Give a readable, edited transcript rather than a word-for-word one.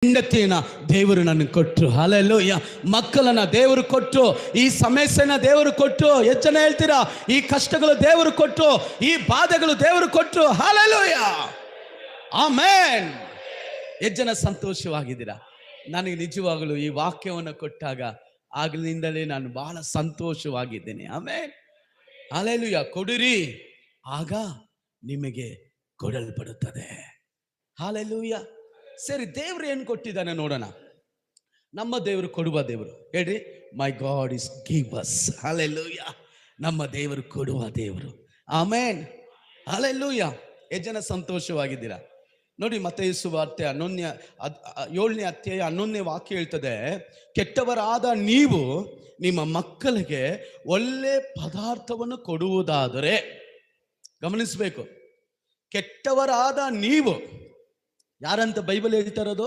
ಹೆಂಡತಿಯನ್ನ ದೇವರು ನನಗೆ ಕೊಟ್ಟರು. ಹಲ್ಲೆಲೂಯಾ. ಮಕ್ಕಳನ್ನ ದೇವರು ಕೊಟ್ಟರು. ಈ ಸಮಸ್ಯೆನ ದೇವರು ಕೊಟ್ಟರು. ಎಷ್ಟು ಜನ ಹೇಳ್ತೀರಾ ಈ ಕಷ್ಟಗಳು ದೇವರು ಕೊಟ್ಟರು, ಈ ಬಾಧೆಗಳು ದೇವರು ಕೊಟ್ಟರು? Hallelujah, amen. ಎಷ್ಟು ಜನ ಸಂತೋಷವಾಗಿದ್ದೀರಾ? ನನಗೆ ನಿಜವಾಗಲೂ ಈ ವಾಕ್ಯವನ್ನು ಕೊಟ್ಟಾಗ ಆಗಲಿಂದಲೇ ನಾನು ಬಹಳ ಸಂತೋಷವಾಗಿದ್ದೇನೆ. Amen, hallelujah. ಕೊಡಿರಿ, ಆಗ ನಿಮಗೆ ಕೊಡಲ್ಪಡುತ್ತದೆ. ಹಲ್ಲೆಲೂಯಾ. ಸರಿ, ದೇವರು ಏನು ಕೊಟ್ಟಿದ್ದಾನೆ ನೋಡೋಣ. ನಮ್ಮ ದೇವರು ಕೊಡುವ ದೇವರು. ಹೇಳ್ರಿ, ಮೈ ಗಾಡ್ ಇಸ್ ಗಿವರ್ಸ್. ಹಲ್ಲೆಲೂಯಾ. ನಮ್ಮ ದೇವರು ಕೊಡುವ ದೇವರು. Amen, hallelujah. ಎಷ್ಟು ಜನ ಸಂತೋಷವಾಗಿದ್ದೀರಾ? ನೋಡಿ, ಮತ್ತಾಯ ಸುವಾರ್ತೆ 7ನೇ ಅಧ್ಯಾಯ 11ನೇ ವಾಕ್ಯ ಹೇಳ್ತದೆ, ಕೆಟ್ಟವರಾದ ನೀವು ನಿಮ್ಮ ಮಕ್ಕಳಿಗೆ ಒಳ್ಳೆ ಪದಾರ್ಥವನ್ನು ಕೊಡುವುದಾದರೆ, ಗಮನಿಸಬೇಕು, ಕೆಟ್ಟವರಾದ ನೀವು ಯಾರಂತ ಬೈಬಲ್ ಹೇಳ್ತಾ ಇರೋದು?